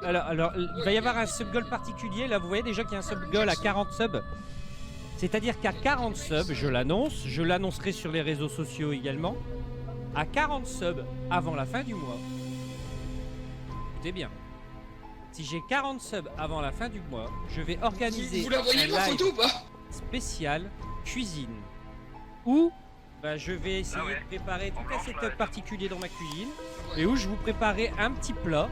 alors, il va y avoir un sub-goal particulier. Là, vous voyez déjà qu'il y a un sub-goal à 40 subs. C'est-à-dire qu'à 40 subs, je l'annoncerai sur les réseaux sociaux également. À 40 subs avant la fin du mois. Écoutez bien. Si j'ai 40 subs avant la fin du mois, je vais organiser Vous la voyez ma photo ou pas? spécial cuisine. Où je vais essayer de préparer tout un setup particulier dans ma cuisine. Et où je vous préparerai un petit plat.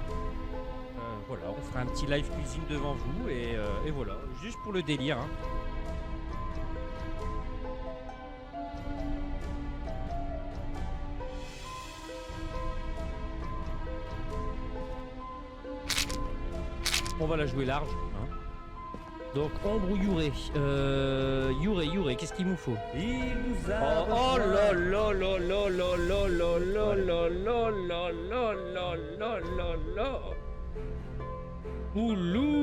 Voilà, on fera un petit live cuisine devant vous. Et voilà, juste pour le délire. Hein. On va la jouer large. Hein. Donc, ombre ou Yuré Yuré, qu'est-ce qu'il nous faut? Oh là là là là là là là là là là là là là là là là. Poulou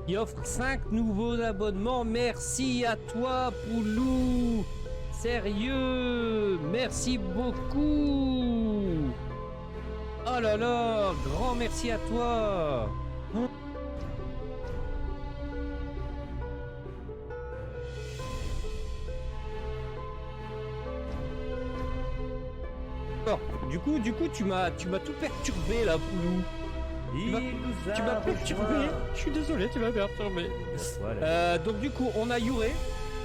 qui offre 5 nouveaux abonnements. Merci à toi, Poulou. Sérieux, merci beaucoup. Oh là là, grand merci à toi. Du coup, tu m'as tout perturbé là, Poulou. Tu m'as perturbé. Je suis désolé, tu m'as perturbé. Voilà. Donc du coup, on a Yuré.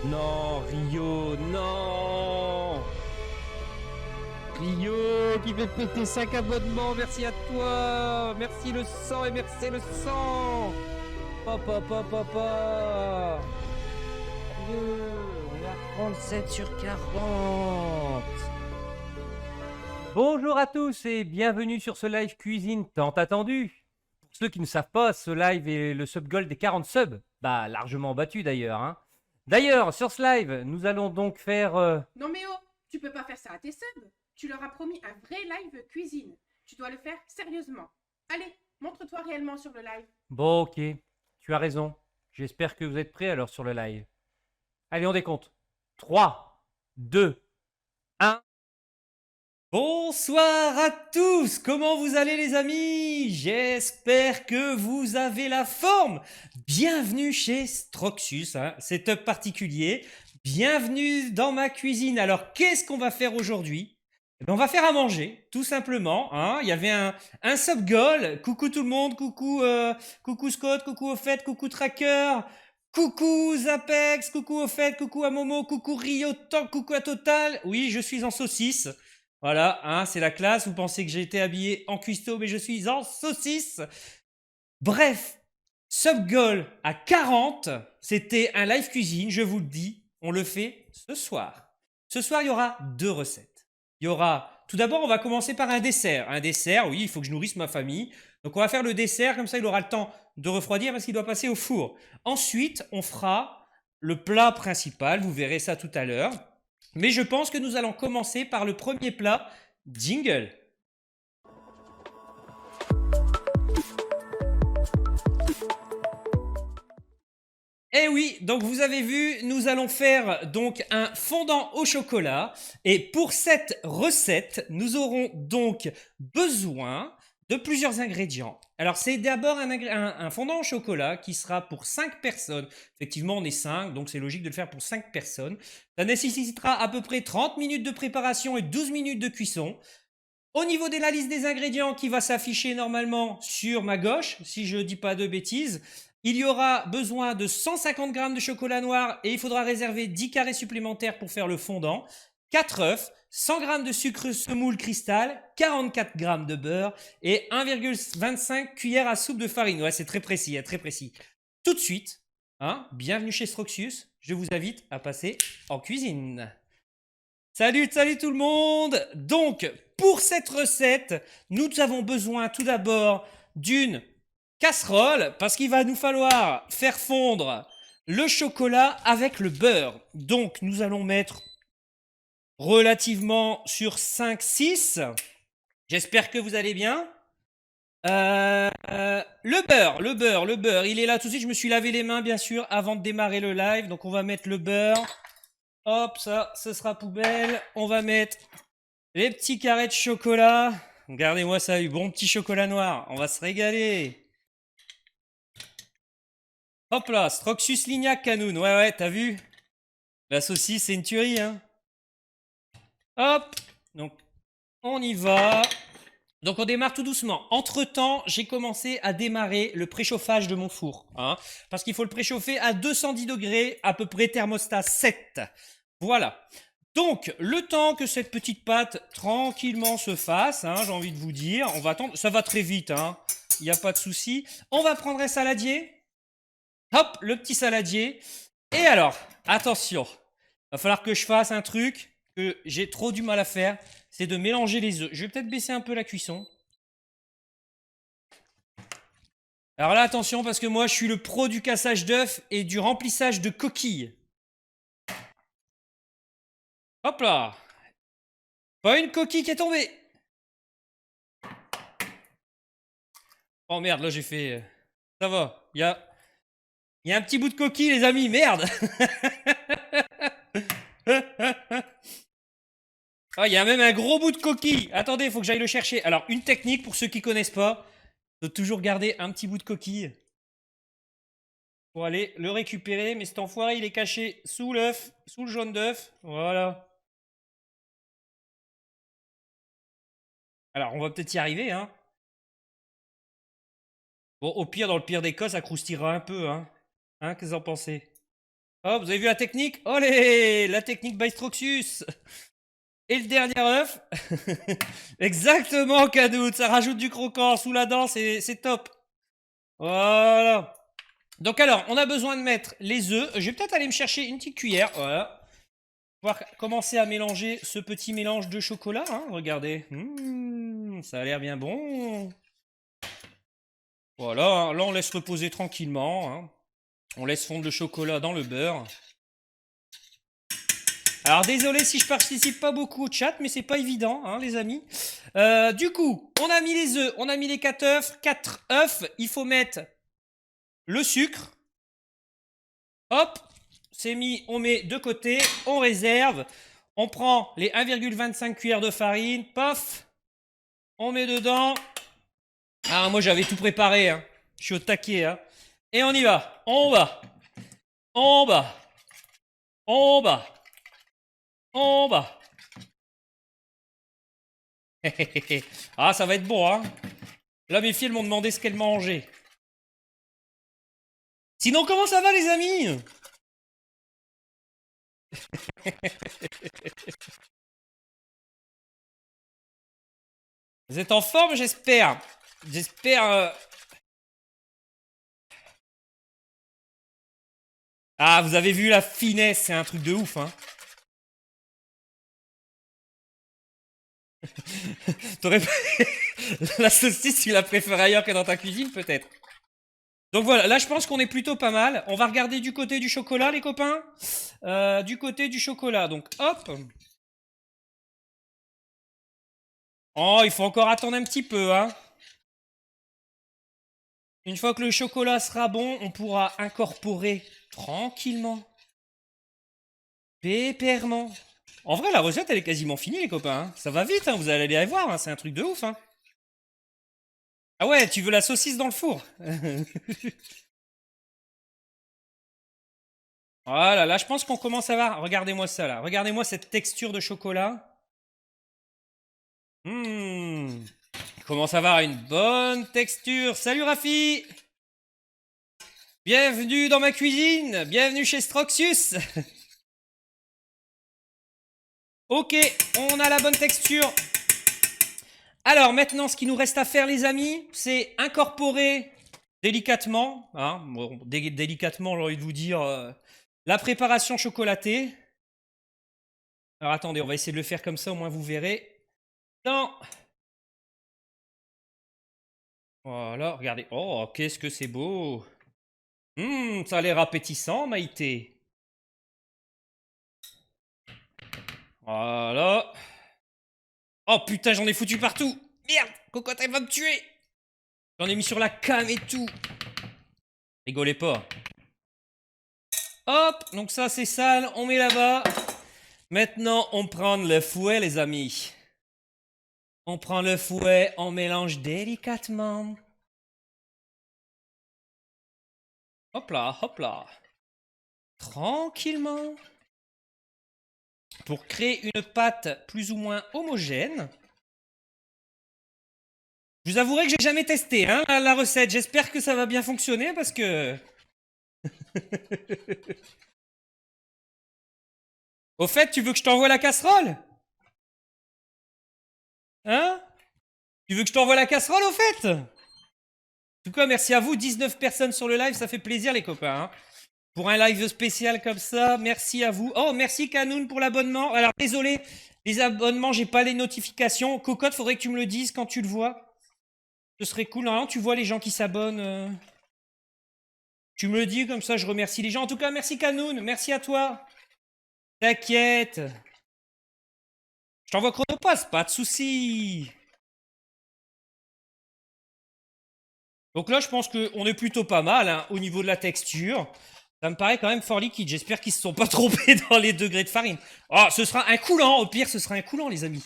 Non, Rio, non. Rio qui fait péter 5 abonnements, merci à toi. Merci le sang et merci le sang. Papa. On a 37 sur 40. Bonjour à tous et bienvenue sur ce live cuisine tant attendu. Pour ceux qui ne savent pas, ce live est le sub goal des 40 subs. Bah, largement battu d'ailleurs. Hein. D'ailleurs, sur ce live, nous allons donc faire... Non mais oh, tu peux pas faire ça à tes subs. Tu leur as promis un vrai live cuisine. Tu dois le faire sérieusement. Allez, montre-toi réellement sur le live. Bon, ok. Tu as raison. J'espère que vous êtes prêts alors sur le live. Allez, on décompte. 3, 2, 1... Bonsoir à tous, comment vous allez les amis? J'espère que vous avez la forme. Bienvenue chez Stroxus, setup particulier. Bienvenue dans ma cuisine. Alors qu'est-ce qu'on va faire aujourd'hui? On va faire à manger, tout simplement. Hein. Il y avait un sub goal. Coucou tout le monde, coucou Scott, coucou au fait, coucou Tracker. Coucou Zapex, coucou au fait, coucou à Momo, coucou Rio, coucou à Total. Oui, je suis en saucisse. Voilà, hein, c'est la classe. Vous pensez que j'ai été habillé en cuistot, mais je suis en saucisse. Bref, sub goal à 40. C'était un live cuisine, je vous le dis. On le fait ce soir. Ce soir, il y aura 2 recettes. Il y aura... Tout d'abord, on va commencer par un dessert. Un dessert, oui, il faut que je nourrisse ma famille. Donc, on va faire le dessert. Comme ça, il aura le temps de refroidir parce qu'il doit passer au four. Ensuite, on fera le plat principal. Vous verrez ça tout à l'heure. Mais je pense que nous allons commencer par le premier plat, jingle. Eh oui, donc vous avez vu, nous allons faire donc un fondant au chocolat. Et pour cette recette, nous aurons donc besoin de plusieurs ingrédients. Alors c'est d'abord un fondant au chocolat qui sera pour 5 personnes. Effectivement, on est 5, donc c'est logique de le faire pour 5 personnes. Ça nécessitera à peu près 30 minutes de préparation et 12 minutes de cuisson. Au niveau de la liste des ingrédients qui va s'afficher normalement sur ma gauche, si je ne dis pas de bêtises, il y aura besoin de 150 g de chocolat noir et il faudra réserver 10 carrés supplémentaires pour faire le fondant, 4 œufs, 100 g de sucre semoule cristal, 44 g de beurre et 1,25 cuillères à soupe de farine. Ouais, c'est très précis, très précis. Tout de suite, bienvenue chez Stroxus, je vous invite à passer en cuisine. Salut tout le monde. Donc, pour cette recette, nous avons besoin tout d'abord d'une casserole parce qu'il va nous falloir faire fondre le chocolat avec le beurre. Donc, nous allons mettre relativement sur 5-6. J'espère que vous allez bien. Le beurre, il est là tout de suite. Je me suis lavé les mains, bien sûr, avant de démarrer le live. Donc, on va mettre le beurre. Hop, ça, ce sera poubelle. On va mettre les petits carrés de chocolat. Regardez-moi ça, du bon petit chocolat noir. On va se régaler. Hop là, Stroxus Lignac Canoun. Ouais, ouais, t'as vu? La saucisse, c'est une tuerie, hein. Hop. Donc, on y va. Donc, on démarre tout doucement. Entre-temps, j'ai commencé à démarrer le préchauffage de mon four. Hein, parce qu'il faut le préchauffer à 210 degrés, à peu près thermostat 7. Voilà. Donc, le temps que cette petite pâte tranquillement se fasse, hein, j'ai envie de vous dire, on va attendre. Ça va très vite, hein. Il n'y a pas de souci. On va prendre un saladier. Hop, le petit saladier. Et alors, attention, va falloir que je fasse un truc que j'ai trop du mal à faire, c'est de mélanger les œufs. Je vais peut-être baisser un peu la cuisson. Alors là, attention, parce que moi, je suis le pro du cassage d'œufs et du remplissage de coquilles. Hop là. Pas une coquille qui est tombée. Oh merde, là j'ai fait... Ça va, il y a un petit bout de coquille, les amis, merde. Ah, il y a même un gros bout de coquille. Attendez, il faut que j'aille le chercher. Alors, une technique pour ceux qui connaissent pas, de toujours garder un petit bout de coquille pour aller le récupérer. Mais cet enfoiré, il est caché sous l'œuf, sous le jaune d'œuf. Voilà. Alors, on va peut-être y arriver, hein. Bon, au pire, dans le pire des cas, ça croustillera un peu, hein. Hein, qu'est-ce que vous en pensez? Oh, vous avez vu la technique? Olé! La technique by Stroxus! Et le dernier œuf? Exactement, Cadout! Ça rajoute du croquant sous la dent, c'est top! Voilà! Donc alors, on a besoin de mettre les œufs. Je vais peut-être aller me chercher une petite cuillère, voilà. On va commencer à mélanger ce petit mélange de chocolat, hein. Regardez. Ça a l'air bien bon. Voilà, hein. Là on laisse reposer tranquillement, hein. On laisse fondre le chocolat dans le beurre. Alors désolé si je participe pas beaucoup au chat, mais c'est pas évident, hein, les amis. Du coup, on a mis les œufs, on a mis les 4 œufs. 4 œufs, il faut mettre le sucre. Hop, c'est mis, on met de côté, on réserve. On prend les 1,25 cuillères de farine, paf, on met dedans. Ah, moi j'avais tout préparé, hein. Je suis au taquet, hein. Et on y va, en bas, en bas, en bas, en bas. Ah, ça va être bon, hein. Là, mes filles m'ont demandé ce qu'elles mangeaient. Sinon, comment ça va, les amis? Vous êtes en forme, j'espère. J'espère... Ah, vous avez vu la finesse, c'est un truc de ouf, hein. T'aurais la saucisse, tu la préfères ailleurs que dans ta cuisine, peut-être. Donc voilà, là je pense qu'on est plutôt pas mal. On va regarder du côté du chocolat, les copains. Du côté du chocolat, donc hop. Oh, il faut encore attendre un petit peu, hein. Une fois que le chocolat sera bon, on pourra incorporer tranquillement, pépèrement. En vrai, la recette, elle est quasiment finie, les copains, hein. Ça va vite, hein, vous allez aller voir, hein, c'est un truc de ouf, hein. Ah ouais, tu veux la saucisse dans le four? Voilà, là, je pense qu'on commence à voir. Regardez-moi ça, là. Regardez-moi cette texture de chocolat. Commence à avoir une bonne texture. Salut Rafi! Bienvenue dans ma cuisine. Bienvenue chez Stroxius. Ok, on a la bonne texture. Alors maintenant, ce qu'il nous reste à faire, les amis, c'est incorporer délicatement, hein, bon, délicatement, j'ai envie de vous dire, la préparation chocolatée. Alors attendez, on va essayer de le faire comme ça, au moins vous verrez. Non. Voilà, regardez. Oh, qu'est-ce que c'est beau. Ça a l'air appétissant, Maïté. Voilà. Oh putain, j'en ai foutu partout. Merde, cocotte, elle va me tuer. J'en ai mis sur la cam et tout. Rigolez pas. Hop, donc ça c'est sale, on met là-bas. Maintenant, on prend le fouet, les amis. On prend le fouet, on mélange délicatement. Hop là, hop là. Tranquillement. Pour créer une pâte plus ou moins homogène. Je vous avouerai que j'ai jamais testé hein, la recette. J'espère que ça va bien fonctionner parce que... Au fait, tu veux que je t'envoie la casserole? Hein? Tu veux que je t'envoie la casserole au fait? En tout cas, merci à vous. 19 personnes sur le live, ça fait plaisir les copains. Hein. Pour un live spécial comme ça, merci à vous. Oh, merci Kanoun pour l'abonnement. Alors, désolé, les abonnements, j'ai pas les notifications. Cocotte, faudrait que tu me le dises quand tu le vois. Ce serait cool. Non, tu vois les gens qui s'abonnent. Tu me le dis, comme ça je remercie les gens. En tout cas, merci Kanoun, merci à toi. T'inquiète. Je t'envoie Chronopass, pas de soucis. Donc là, je pense qu'on est plutôt pas mal hein, au niveau de la texture. Ça me paraît quand même fort liquide. J'espère qu'ils se sont pas trompés dans les degrés de farine. Oh, ce sera un coulant. Au pire, ce sera un coulant, les amis.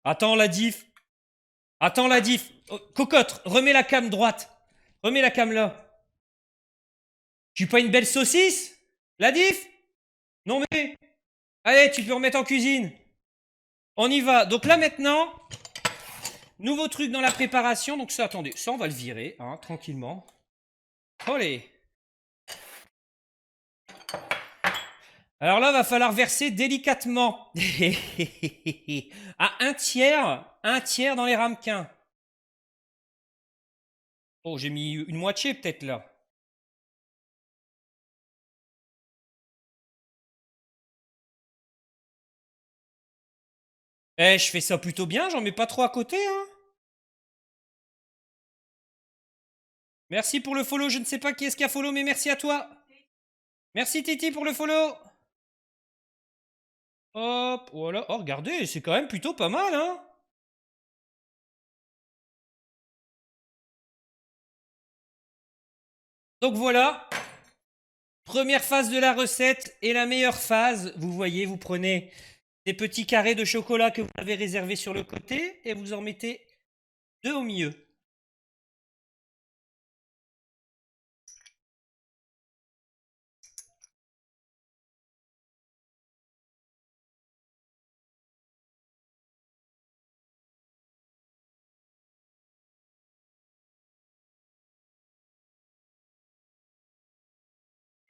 Attends la diff. Attends la diff. Oh, cocotte, remets la cam droite. Remets la cam là. Tu pas une belle saucisse? La diff? Non mais... Allez, tu peux remettre en cuisine. On y va. Donc là maintenant, nouveau truc dans la préparation. Donc ça, attendez, ça on va le virer, hein, tranquillement. Allez. Alors là, va falloir verser délicatement. À un tiers dans les ramequins. Oh, j'ai mis une moitié peut-être là. Eh, je fais ça plutôt bien, j'en mets pas trop à côté, hein. Merci pour le follow, je ne sais pas qui est-ce qui a follow, mais merci à toi. Merci Titi pour le follow. Hop, voilà. Oh, regardez, c'est quand même plutôt pas mal, hein. Donc voilà, première phase de la recette et la meilleure phase. Vous voyez, vous prenez des petits carrés de chocolat que vous avez réservés sur le côté et vous en mettez deux au milieu.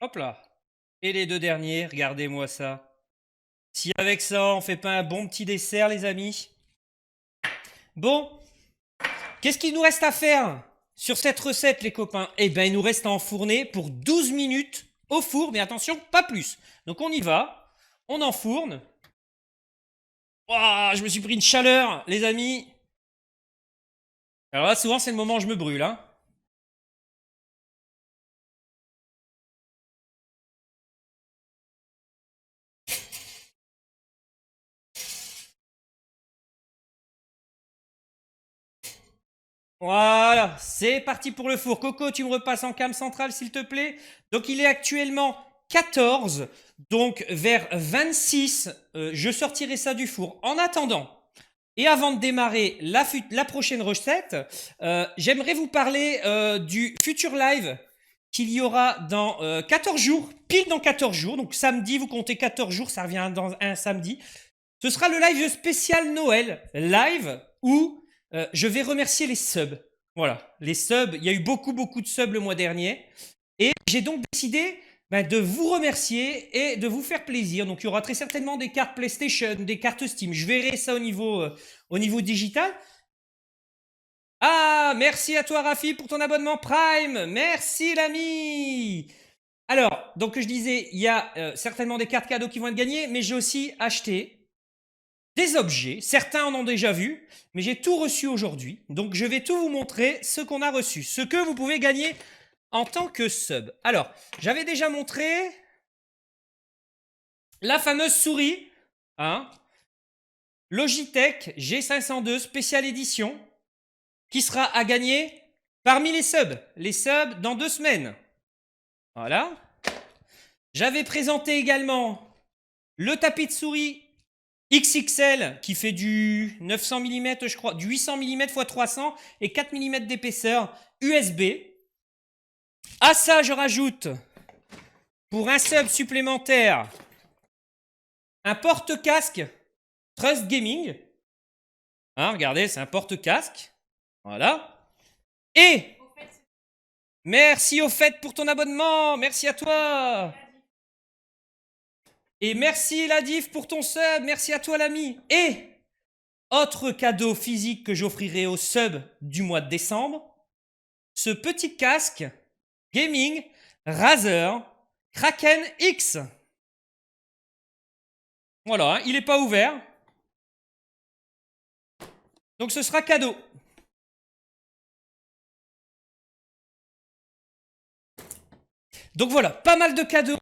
Hop là. Et les deux derniers, regardez-moi ça. Si avec ça, on fait pas un bon petit dessert, les amis. Bon, qu'est-ce qu'il nous reste à faire sur cette recette, les copains? Eh bien, il nous reste à enfourner pour 12 minutes au four, mais attention, pas plus. Donc on y va, on enfourne. Ouah, je me suis pris une chaleur, les amis. Alors là, souvent, c'est le moment où je me brûle, hein. Voilà, c'est parti pour le four. Coco, tu me repasses en cam centrale, s'il te plaît. Donc, il est actuellement 14, donc vers 26, je sortirai ça du four. En attendant, et avant de démarrer la prochaine recette, j'aimerais vous parler du futur live qu'il y aura dans 14 jours, pile dans 14 jours. Donc, samedi, vous comptez 14 jours, ça revient dans un samedi. Ce sera le live spécial Noël, live où je vais remercier les subs. Voilà, les subs, il y a eu beaucoup de subs le mois dernier. Et j'ai donc décidé de vous remercier et de vous faire plaisir. Donc il y aura très certainement des cartes PlayStation, des cartes Steam. Je verrai ça au niveau digital. Ah, merci à toi Rafi pour ton abonnement Prime. Merci l'ami. Alors, donc je disais, il y a certainement des cartes cadeaux qui vont être gagnées, mais j'ai aussi acheté des objets. Certains en ont déjà vu, mais j'ai tout reçu aujourd'hui. Donc je vais tout vous montrer ce qu'on a reçu, ce que vous pouvez gagner en tant que sub. Alors, j'avais déjà montré la fameuse souris, hein, Logitech G502 spéciale édition, qui sera à gagner parmi les subs. Les subs dans 2 semaines. Voilà. J'avais présenté également Le tapis de souris XXL qui fait du 900 mm, je crois, du 800 mm x 300 et 4 mm d'épaisseur USB. À ça, je rajoute, pour un sub supplémentaire, un porte-casque Trust Gaming. Hein, regardez, c'est un porte-casque. Voilà. Et merci au fait pour ton abonnement. Merci à toi. Et merci la diff pour ton sub. Merci à toi l'ami. Et autre cadeau physique que j'offrirai au sub du mois de décembre, ce petit casque gaming Razer Kraken X. Voilà, hein, il n'est pas ouvert. Donc ce sera cadeau. Donc voilà, pas mal de cadeaux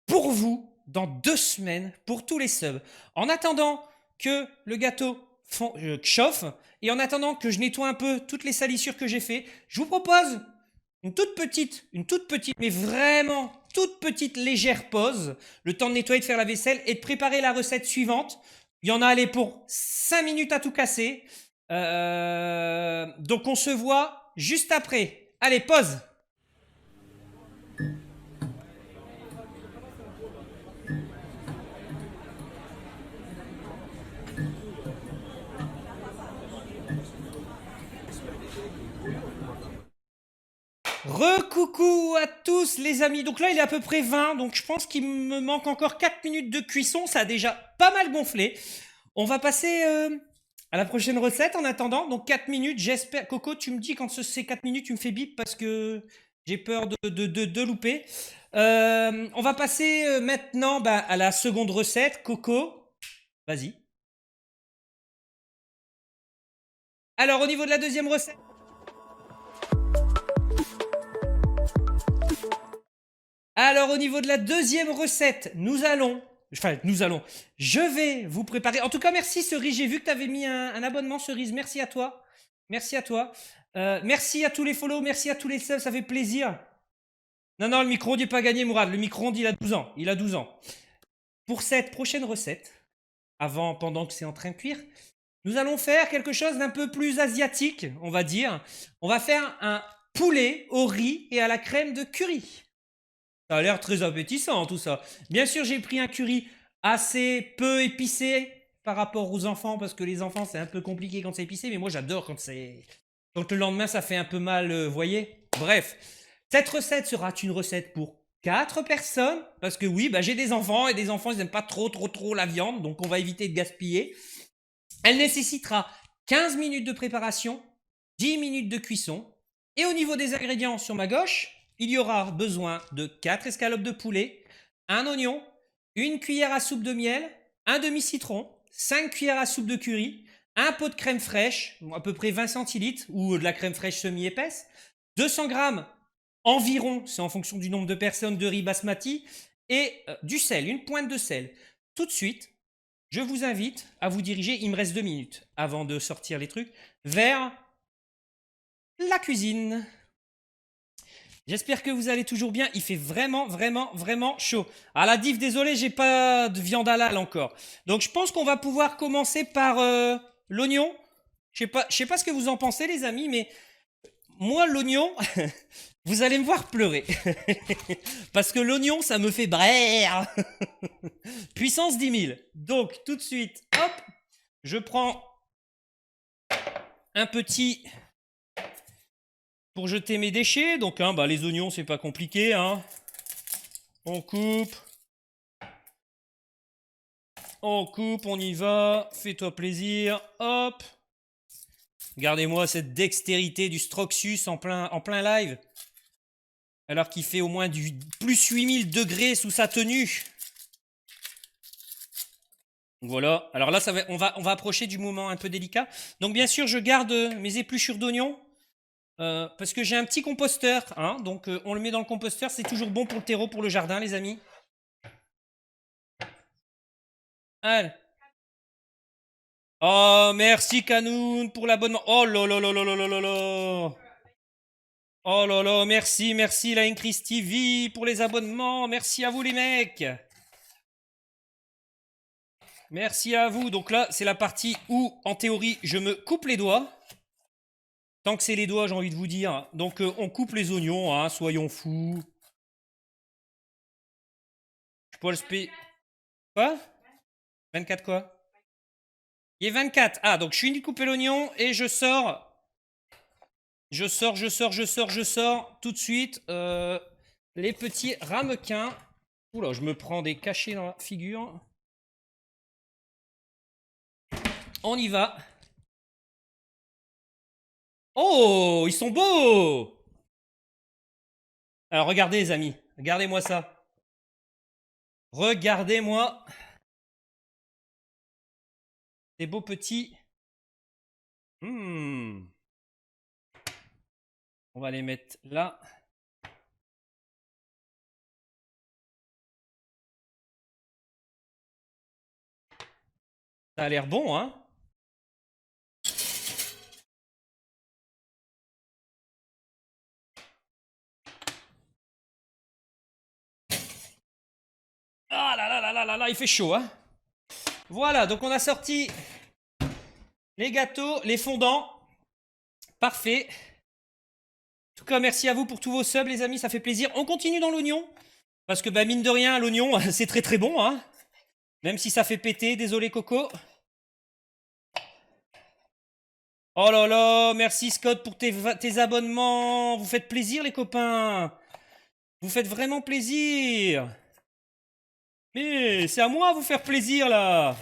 pour vous dans 2 semaines pour tous les subs. En attendant que le gâteau chauffe et en attendant que je nettoie un peu toutes les salissures que j'ai fait, je vous propose une toute petite, mais vraiment toute petite légère pause, le temps de nettoyer, de faire la vaisselle et de préparer la recette suivante. Il y en a allé pour 5 minutes à tout casser. Donc on se voit juste après. Allez, pause. Recoucou à tous les amis. Donc là il est à peu près 20, donc je pense qu'il me manque encore 4 minutes de cuisson, ça a déjà pas mal gonflé. On va passer à la prochaine recette en attendant, donc 4 minutes, j'espère. Coco, tu me dis quand c'est 4 minutes, tu me fais bip parce que j'ai peur de louper. On va passer maintenant à la seconde recette. Coco, vas-y. Alors au niveau de la deuxième recette, je vais vous préparer. En tout cas, merci Cerise. J'ai vu que tu avais mis un abonnement, Cerise. Merci à toi. Merci à toi. Merci à tous les follow. Merci à tous les subs. Ça fait plaisir. Non, le micro-ondes n'est pas gagné, Mourad. Le micro-ondes, il a 12 ans. Il a 12 ans. Pour cette prochaine recette, pendant que c'est en train de cuire, nous allons faire quelque chose d'un peu plus asiatique, on va dire. On va faire un poulet au riz et à la crème de curry. Ça a l'air très appétissant tout ça. Bien sûr, j'ai pris un curry assez peu épicé par rapport aux enfants, parce que les enfants, c'est un peu compliqué quand c'est épicé, mais moi j'adore quand c'est... Quand le lendemain, ça fait un peu mal, voyez. Bref, cette recette sera une recette pour 4 personnes, parce que oui, j'ai des enfants, et des enfants, ils n'aiment pas trop la viande, donc on va éviter de gaspiller. Elle nécessitera 15 minutes de préparation, 10 minutes de cuisson, et au niveau des ingrédients sur ma gauche, il y aura besoin de 4 escalopes de poulet, un oignon, une cuillère à soupe de miel, un demi-citron, 5 cuillères à soupe de curry, un pot de crème fraîche, à peu près 20 centilitres, ou de la crème fraîche semi-épaisse, 200 grammes environ, c'est en fonction du nombre de personnes, de riz basmati, et du sel, une pointe de sel. Tout de suite, je vous invite à vous diriger, il me reste 2 minutes avant de sortir les trucs, vers la cuisine. J'espère que vous allez toujours bien. Il fait vraiment chaud. À la diff, désolé, j'ai pas de viande halal encore. Donc je pense qu'on va pouvoir commencer par l'oignon. Je sais pas ce que vous en pensez les amis, mais moi l'oignon, vous allez me voir pleurer. Parce que l'oignon, ça me fait brrr. Puissance 10 000. Donc tout de suite, hop, je prends un petit... pour jeter mes déchets, donc les oignons c'est pas compliqué, on coupe, on y va, fais-toi plaisir, hop, regardez-moi cette dextérité du Stroxus en plein live, alors qu'il fait au moins du plus 8000 degrés sous sa tenue. Voilà, alors là on va approcher du moment un peu délicat, donc bien sûr je garde mes épluchures d'oignons, parce que j'ai un petit composteur, donc on le met dans le composteur, c'est toujours bon pour le terreau, pour le jardin, les amis. Allez. Oh, merci Canoun pour l'abonnement. Oh là là là là là là là. Oh là là, merci la Increase TV pour les abonnements. Merci à vous les mecs. Merci à vous. Donc là, c'est la partie où, en théorie, je me coupe les doigts. Tant que c'est les doigts, j'ai envie de vous dire. Donc, on coupe les oignons, hein, soyons fous. Je peux le spé... Quoi? 24 quoi? Il est 24. Ah, donc je finis de couper l'oignon et je sors. Je sors tout de suite les petits ramequins. Oula, je me prends des cachets dans la figure. On y va. Oh, ils sont beaux! Alors regardez les amis, regardez-moi ça. Regardez-moi ces beaux petits. On va les mettre là. Ça a l'air bon, hein? Ah là là là là là là, il fait chaud, hein? Voilà, donc on a sorti les gâteaux, les fondants. Parfait. En tout cas, merci à vous pour tous vos subs, les amis, ça fait plaisir. On continue dans l'oignon. Parce que, bah, mine de rien, l'oignon, c'est très très bon, hein? Même si ça fait péter, désolé Coco. Oh là là, merci Scott pour tes abonnements. Vous faites plaisir, les copains. Vous faites vraiment plaisir. Mais c'est à moi de vous faire plaisir, là.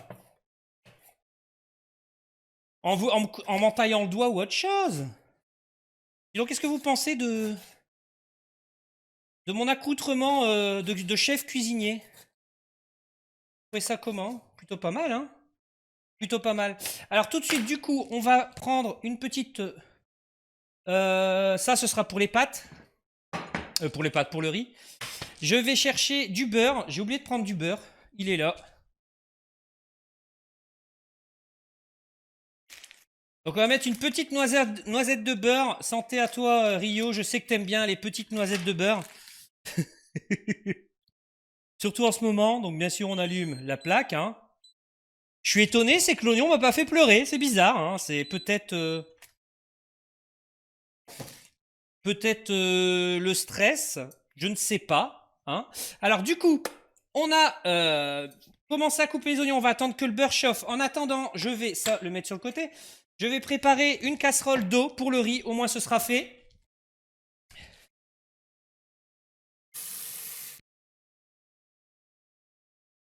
En m'entaillant le doigt ou autre chose. Et donc, qu'est-ce que vous pensez de mon accoutrement de chef cuisinier? Vous trouvez ça comment? Plutôt pas mal, hein? Plutôt pas mal. Alors, tout de suite, du coup, on va prendre une petite... ça, ce sera pour les pâtes. Pour les pâtes, pour le riz. Je vais chercher du beurre. J'ai oublié de prendre du beurre. Il est là. Donc on va mettre une petite noisette de beurre. Santé à toi Rio, je sais que t'aimes bien les petites noisettes de beurre. Surtout en ce moment, donc bien sûr on allume la plaque. Hein. Je suis étonné, c'est que l'oignon m'a pas fait pleurer, c'est bizarre. Hein. C'est peut-être le stress, je ne sais pas. Hein. Alors du coup, on a commencé à couper les oignons, on va attendre que le beurre chauffe. En attendant, je vais ça le mettre sur le côté. Je vais préparer une casserole d'eau pour le riz, au moins ce sera fait.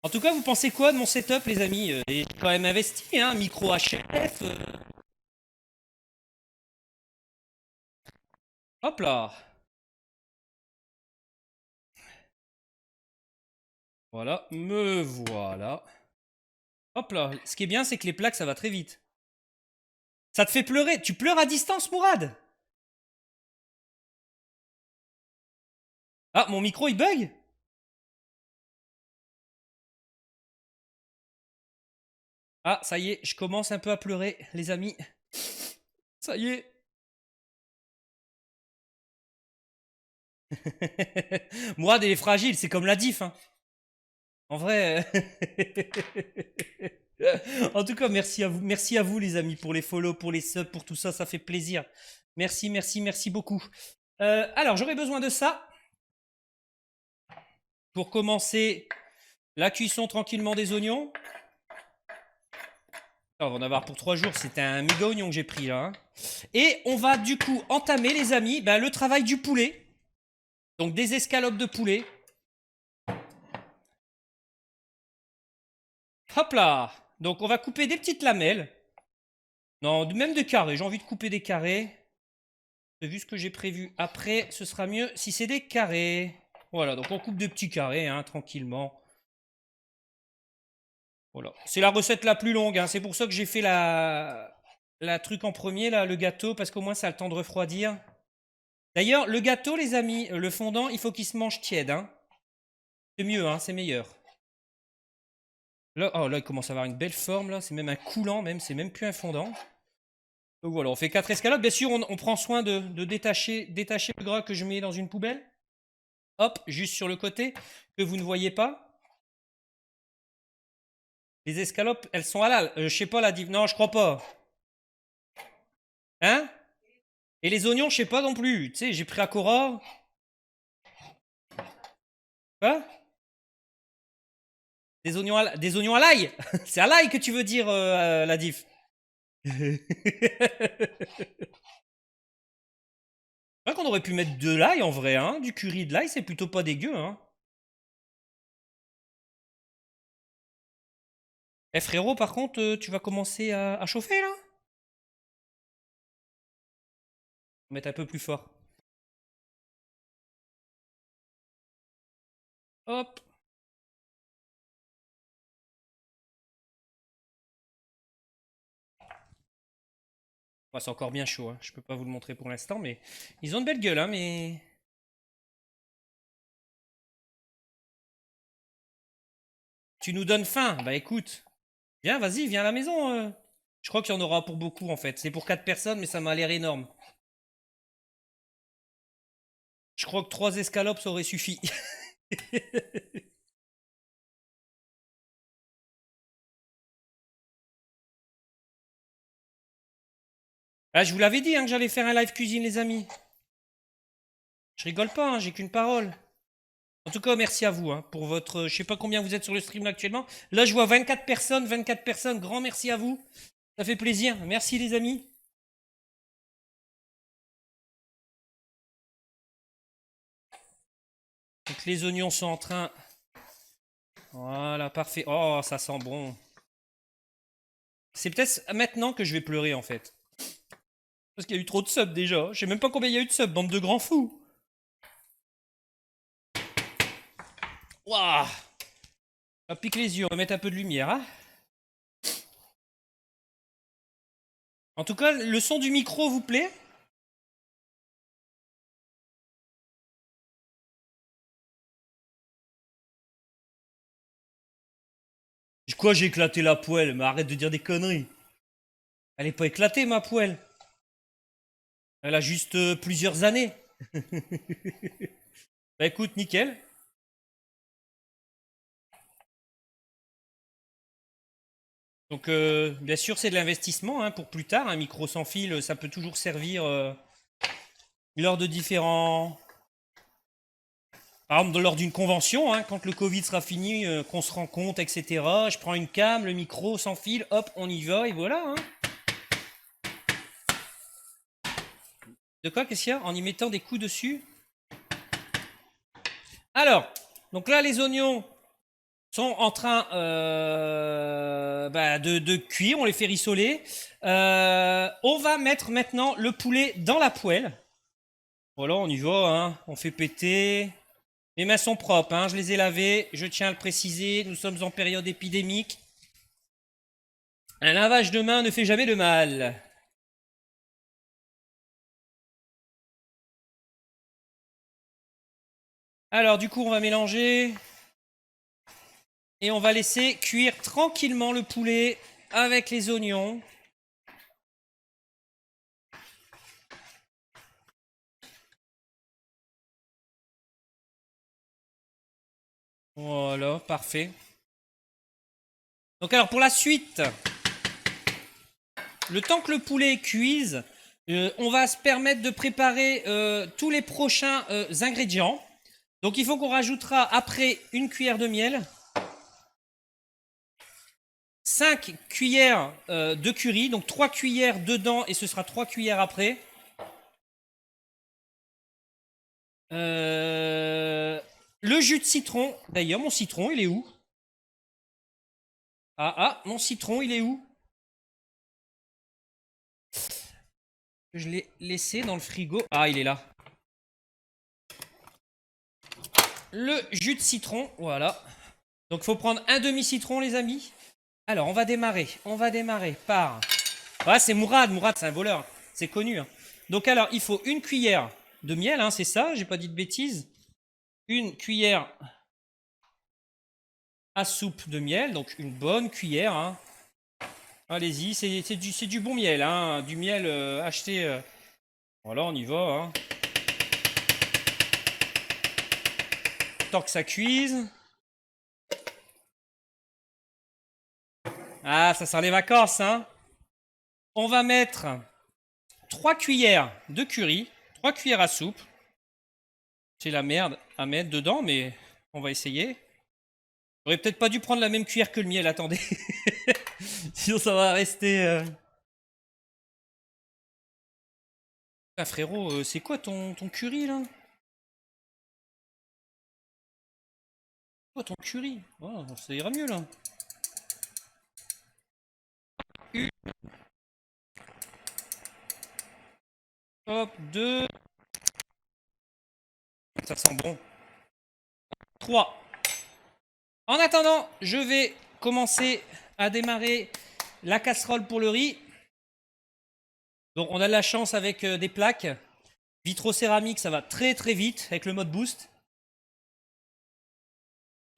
En tout cas, vous pensez quoi de mon setup, les amis? J'ai quand même investi, hein, micro HF. Hop là. Voilà, me voilà. Hop là. Ce qui est bien, c'est que les plaques, ça va très vite. Ça te fait pleurer. Tu pleures à distance, Mourad? Ah, mon micro, il bug? Ah, ça y est, je commence un peu à pleurer, les amis. Ça y est. Mourad, il est fragile, c'est comme la diff. Hein. En vrai. En tout cas, merci à vous, les amis, pour les follow, pour les subs, pour tout ça, ça fait plaisir. Merci, merci, merci beaucoup. Alors, j'aurais besoin de ça pour commencer la cuisson tranquillement des oignons. On va en avoir pour 3 jours, c'était un méga oignon que j'ai pris là. Hein. Et on va du coup entamer, les amis, le travail du poulet. Donc des escalopes de poulet. Hop là. Donc on va couper des petites lamelles. Non, même des carrés, j'ai envie de couper des carrés. Vu ce que j'ai prévu après, ce sera mieux si c'est des carrés. Voilà, donc on coupe des petits carrés, hein, tranquillement. Voilà. C'est la recette la plus longue, hein. C'est pour ça que j'ai fait la truc en premier, là, le gâteau, parce qu'au moins ça a le temps de refroidir. D'ailleurs, le gâteau, les amis, le fondant, il faut qu'il se mange tiède. Hein. C'est mieux, hein, c'est meilleur. Là, oh, là, il commence à avoir une belle forme, là. C'est même un coulant, même. C'est même plus un fondant. Donc voilà, on fait 4 escalopes. Bien sûr, on prend soin de détacher le gras que je mets dans une poubelle. Hop, juste sur le côté, que vous ne voyez pas. Les escalopes, elles sont halal. Je sais pas la div. Non, je crois pas. Hein? Et les oignons, je sais pas non plus. Tu sais, j'ai pris à Cora. Quoi? Des oignons à l'ail. C'est à l'ail que tu veux dire, la diff. C'est vrai qu'on aurait pu mettre de l'ail en vrai, hein. Du curry et de l'ail, c'est plutôt pas dégueu, hein. Eh frérot, par contre, tu vas commencer à chauffer là? Mettre un peu plus fort. Hop. Ouais, c'est encore bien chaud, hein. Je peux pas vous le montrer pour l'instant, mais ils ont de belles gueules, hein, mais. Tu nous donnes faim. Bah écoute, viens, vas-y, viens à la maison. Je crois qu'il y en aura pour beaucoup en fait. C'est pour 4 personnes, mais ça m'a l'air énorme. Je crois que 3 escalopes ça aurait suffi. Ah, je vous l'avais dit hein, que j'allais faire un live cuisine, les amis. Je rigole pas, hein, j'ai qu'une parole. En tout cas, merci à vous hein, pour votre. Je sais pas combien vous êtes sur le stream là, actuellement. Là, je vois 24 personnes, 24 personnes. Grand merci à vous. Ça fait plaisir. Merci, les amis. Donc, les oignons sont en train. Voilà, parfait. Oh, ça sent bon. C'est peut-être maintenant que je vais pleurer en fait. Parce qu'il y a eu trop de subs déjà. Je sais même pas combien il y a eu de subs, bande de grands fous. Waouh. Ça pique les yeux, on va mettre un peu de lumière. Hein. En tout cas, le son du micro vous plaît? Quoi, j'ai éclaté la poêle? Mais arrête de dire des conneries. Elle est pas éclatée, ma poêle. Elle a juste plusieurs années. Bah écoute, nickel. Donc, bien sûr, c'est de l'investissement hein, pour plus tard. Un micro sans fil, ça peut toujours servir lors de différents. Par exemple, lors d'une convention, hein, quand le Covid sera fini, qu'on se rend compte, etc. Je prends une cam, le micro sans fil, hop, on y va, et voilà. Hein. De quoi, qu'est-ce qu'il y a? En y mettant des coups dessus? Alors, donc là, les oignons sont en train de cuire, on les fait rissoler. On va mettre maintenant le poulet dans la poêle. Voilà, on y va, hein. On fait péter. Mes mains sont propres, hein. Je les ai lavées, je tiens à le préciser, nous sommes en période épidémique. Un lavage de main ne fait jamais de mal. Alors du coup, on va mélanger. Et on va laisser cuire tranquillement le poulet avec les oignons. Voilà, parfait. Donc alors pour la suite, le temps que le poulet cuise, on va se permettre de préparer tous les prochains ingrédients. Donc il faut qu'on rajoutera après une cuillère de miel, 5 cuillères de curry, donc 3 cuillères dedans et ce sera 3 cuillères après. Le jus de citron, d'ailleurs mon citron il est où? Ah, mon citron il est où? Je l'ai laissé dans le frigo. Ah, il est là. Le jus de citron, voilà. Donc, il faut prendre un demi-citron, les amis. Alors, on va démarrer. On va démarrer par... Ah, c'est Mourad. Mourad, c'est un voleur. C'est connu. Hein. Donc, alors, il faut une cuillère de miel, hein, c'est ça. J'ai pas dit de bêtises. Une cuillère à soupe de miel. Donc, une bonne cuillère. Hein. Allez-y, c'est du bon miel. Hein, du miel acheté... Voilà, on y va. Hein. Tant que ça cuise. Ah, ça sent les vacances, hein. On va mettre 3 cuillères de curry, 3 cuillères à soupe. C'est la merde à mettre dedans, mais on va essayer. J'aurais peut-être pas dû prendre la même cuillère que le miel, attendez. Sinon ça va rester... Ah frérot, c'est quoi ton curry là? Quoi ton curry? Oh, ça ira mieux là. Hop, 2. Ça sent bon. 3. En attendant, je vais commencer à démarrer la casserole pour le riz. Donc on a de la chance avec des plaques. Vitrocéramique, ça va très très vite avec le mode boost.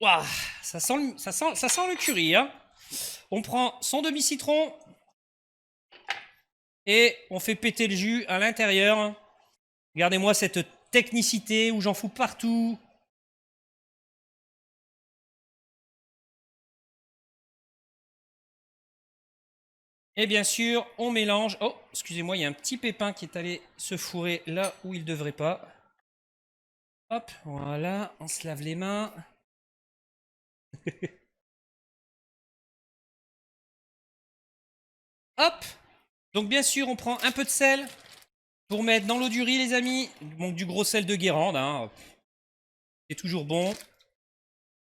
Waouh, ça sent le curry, hein. On prend son demi-citron et on fait péter le jus à l'intérieur. Regardez-moi cette technicité où j'en fous partout. Et bien sûr, on mélange. Oh, excusez-moi, il y a un petit pépin qui est allé se fourrer là où il ne devrait pas. Hop, voilà, on se lave les mains. Hop. Donc bien sûr, on prend un peu de sel pour mettre dans l'eau du riz, les amis. Donc du gros sel de Guérande, hein. C'est toujours bon.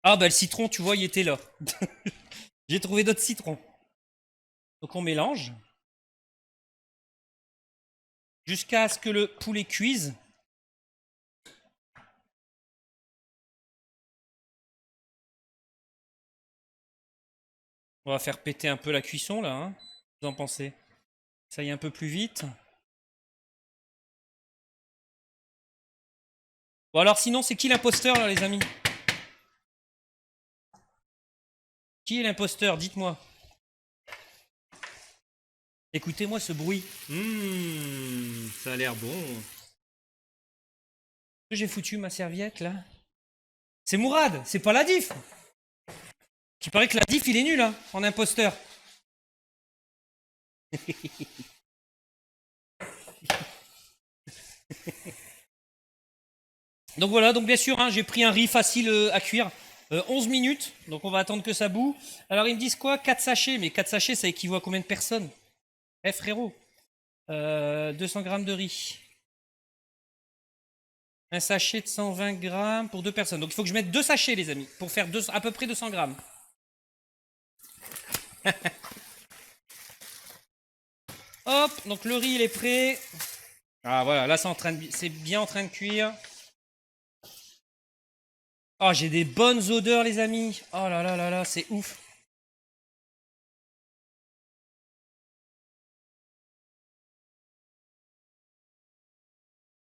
Ah bah le citron, tu vois, il était là. J'ai trouvé d'autres citrons. Donc on mélange. Jusqu'à ce que le poulet cuise. On va faire péter un peu la cuisson là, hein. Vous en pensez? Ça y est un peu plus vite. Bon alors sinon c'est qui l'imposteur là les amis? Qui est l'imposteur? Dites-moi. Écoutez-moi ce bruit. Ça a l'air bon. J'ai foutu ma serviette là. C'est Mourad, c'est pas la diff. Qui paraît que la diff il est nul hein, en imposteur. Donc voilà, donc bien sûr, hein, j'ai pris un riz facile à cuire. 11 minutes, donc on va attendre que ça boue. Alors ils me disent quoi? 4 sachets, mais 4 sachets ça équivaut à combien de personnes? Eh frérot, 200 grammes de riz. Un sachet de 120 grammes pour 2 personnes. Donc il faut que je mette 2 sachets les amis, pour faire à peu près 200 grammes. Hop, donc le riz il est prêt. Ah voilà, là c'est bien en train de cuire. Oh, j'ai des bonnes odeurs les amis. Oh là là là là, c'est ouf.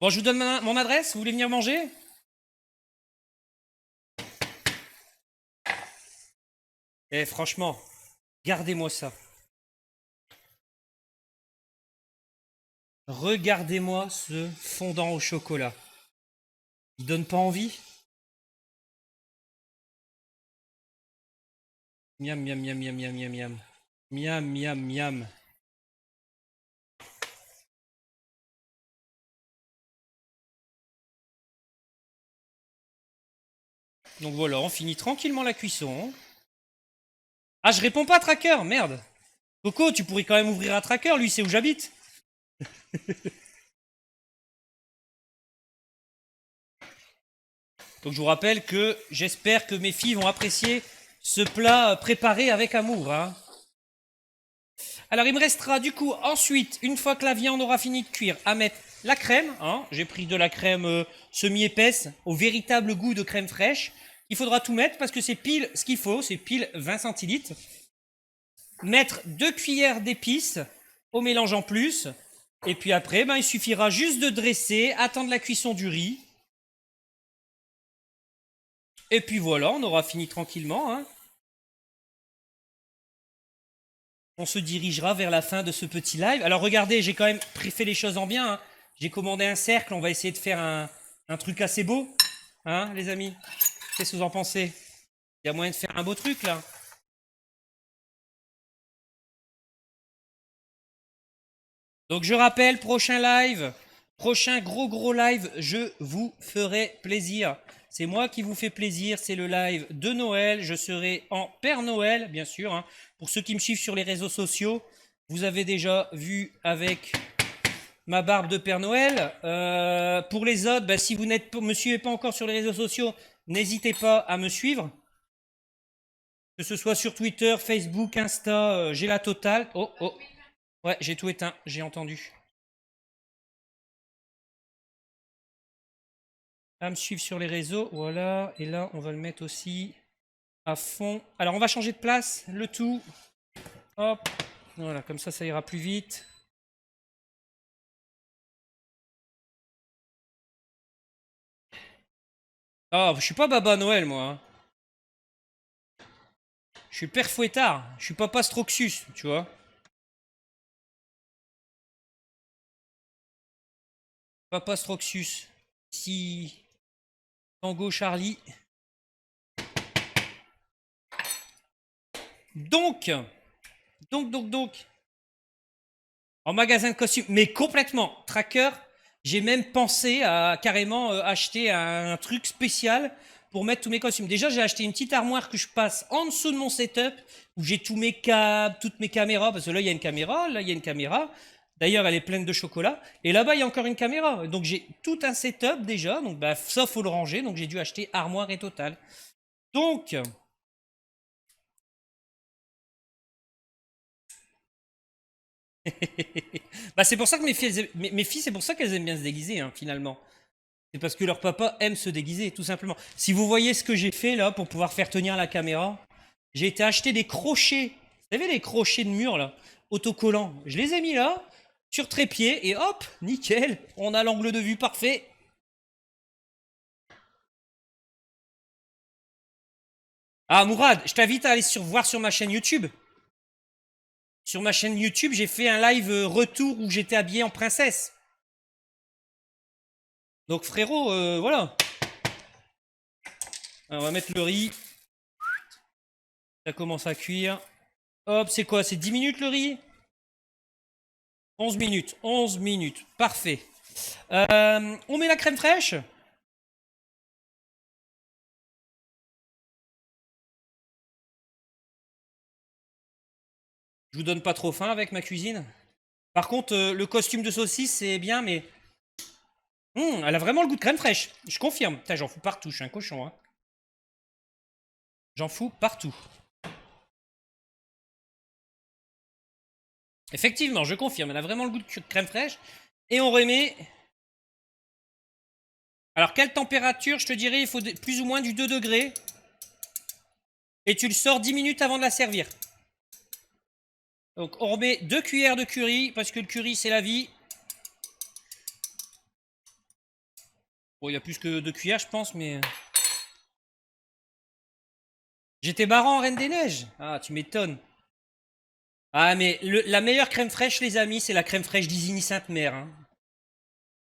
Bon, je vous donne mon adresse, vous voulez venir manger? Eh franchement, gardez-moi ça. Regardez-moi ce fondant au chocolat. Il donne pas envie? Miam, miam, miam, miam, miam, miam, miam. Miam, miam, miam. Donc voilà, on finit tranquillement la cuisson. Ah, je réponds pas à Tracker, merde. Coco, tu pourrais quand même ouvrir un Tracker, lui, c'est où j'habite. Donc je vous rappelle que j'espère que mes filles vont apprécier ce plat préparé avec amour. Hein. Alors il me restera du coup ensuite, une fois que la viande aura fini de cuire, à mettre la crème. Hein. J'ai pris de la crème semi-épaisse au véritable goût de crème fraîche. Il faudra tout mettre parce que c'est pile ce qu'il faut, c'est pile 20 centilitres. Mettre 2 cuillères d'épices au mélange en plus. Et puis après, ben, il suffira juste de dresser, attendre la cuisson du riz. Et puis voilà, on aura fini tranquillement. Hein. On se dirigera vers la fin de ce petit live. Alors regardez, j'ai quand même fait les choses en bien. Hein. J'ai commandé un cercle, on va essayer de faire un truc assez beau. Hein, les amis? Qu'est-ce que vous en pensez? Il y a moyen de faire un beau truc là. Donc je rappelle, prochain live, prochain gros live, je vous ferai plaisir. C'est moi qui vous fais plaisir, c'est le live de Noël. Je serai en Père Noël, bien sûr. Hein. Pour ceux qui me suivent sur les réseaux sociaux, vous avez déjà vu avec ma barbe de Père Noël. Pour les autres, bah, si vous ne me suivez pas encore sur les réseaux sociaux, n'hésitez pas à me suivre. Que ce soit sur Twitter, Facebook, Insta, j'ai la totale. Oh. Ouais, j'ai tout éteint, j'ai entendu. À me suivre sur les réseaux, voilà. Et là, on va le mettre aussi à fond. Alors, on va changer de place, le tout. Hop, voilà, comme ça ira plus vite. Ah, je suis pas Baba Noël, moi. Hein. Je suis Père Fouettard. Je suis Papa Stroxus, tu vois. Papa Stroxus. Si. Tango Charlie. Donc. En magasin de costumes. Mais complètement. Tracker. J'ai même pensé à carrément acheter un truc spécial pour mettre tous mes costumes. Déjà, j'ai acheté une petite armoire que je passe en dessous de mon setup où j'ai tous mes câbles, toutes mes caméras. Parce que là, il y a une caméra, là, il y a une caméra. D'ailleurs, elle est pleine de chocolat. Et là-bas, il y a encore une caméra. Donc, j'ai tout un setup déjà. Donc, bah, ça, faut le ranger. Donc, j'ai dû acheter armoire et total. Donc, bah, c'est pour ça que mes filles, c'est pour ça qu'elles aiment bien se déguiser, hein, finalement. C'est parce que leur papa aime se déguiser, tout simplement. Si vous voyez ce que j'ai fait là pour pouvoir faire tenir la caméra, j'ai été acheter des crochets. Vous savez les crochets de mur là, autocollants. Je les ai mis là, sur trépied, et hop, nickel, on a l'angle de vue parfait. Ah Mourad, je t'invite à aller voir sur ma chaîne YouTube. Sur ma chaîne YouTube, j'ai fait un live retour où j'étais habillé en princesse. Donc frérot, voilà. Alors, on va mettre le riz. Ça commence à cuire. Hop, c'est quoi? C'est 10 minutes le riz? 11 minutes. 11 minutes. Parfait. On met la crème fraîche. Je vous donne pas trop faim avec ma cuisine. Par contre, le costume de saucisse, c'est bien, mais... elle a vraiment le goût de crème fraîche. Je confirme. Putain, j'en fous partout. Je suis un cochon. Hein. J'en fous partout. Effectivement, je confirme. Elle a vraiment le goût de crème fraîche. Et on remet... Alors, quelle température? Je te dirais, il faut plus ou moins du 2 degrés. Et tu le sors 10 minutes avant de la servir. Donc, on remet 2 cuillères de curry, parce que le curry, c'est la vie. Bon, il y a plus que 2 cuillères, je pense, mais... J'étais marrant en Reine des Neiges. Ah, tu m'étonnes. Ah, mais la meilleure crème fraîche, les amis, c'est la crème fraîche d'Isigny Sainte-Mère. Hein.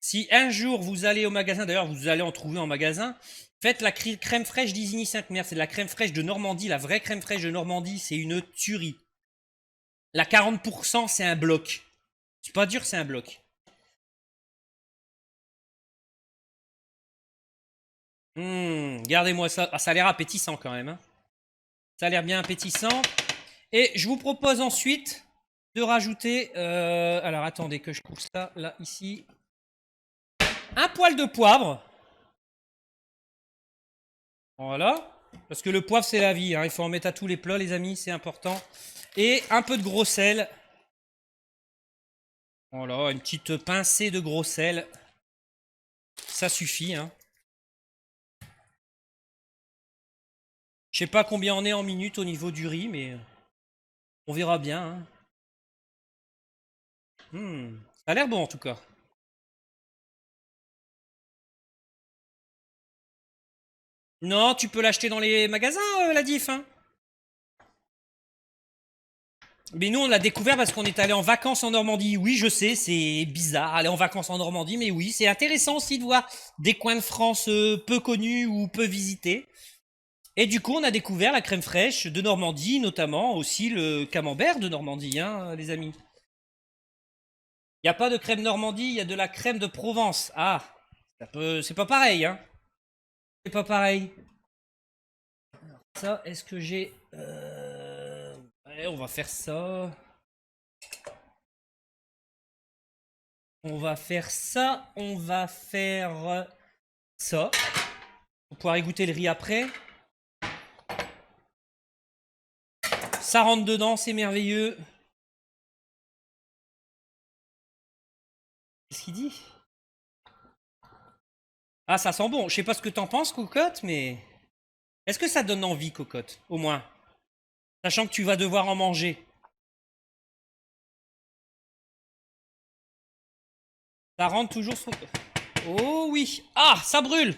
Si un jour vous allez au magasin, d'ailleurs vous allez en trouver en magasin, faites la crème fraîche d'Isigny Sainte-Mère. C'est de la crème fraîche de Normandie. La vraie crème fraîche de Normandie, c'est une tuerie. La 40%, c'est un bloc. C'est pas dur, c'est un bloc. Gardez-moi ça. Ah, ça a l'air appétissant quand même. Hein. Ça a l'air bien appétissant. Et je vous propose ensuite de rajouter... alors attendez que je coupe ça là, ici. Un poil de poivre. Voilà. Parce que le poivre, c'est la vie. Hein. Il faut en mettre à tous les plats, les amis. C'est important. Et un peu de gros sel. Voilà, une petite pincée de gros sel. Ça suffit. Hein. Je sais pas combien on est en minutes au niveau du riz, mais on verra bien. Hein. Ça a l'air bon en tout cas. Non, tu peux l'acheter dans les magasins, la diff. Hein. Mais nous, on l'a découvert parce qu'on est allé en vacances en Normandie. Oui, je sais, c'est bizarre, aller en vacances en Normandie, mais oui, c'est intéressant aussi de voir des coins de France peu connus ou peu visités. Et du coup, on a découvert la crème fraîche de Normandie, notamment aussi le camembert de Normandie, hein, les amis. Il n'y a pas de crème Normandie, il y a de la crème de Provence. Ah, c'est pas pareil, hein. C'est pas pareil. Ça, est-ce que j'ai... ouais, on va faire ça. On va faire ça. On va faire ça. On pourra égoutter le riz après. Ça rentre dedans, c'est merveilleux. Qu'est-ce qu'il dit? Ah, ça sent bon. Je sais pas ce que t'en penses, Cocotte, mais... Est-ce que ça donne envie, Cocotte? Au moins. Sachant que tu vas devoir en manger. Ça rentre toujours sur... Oh oui. Ah, ça brûle.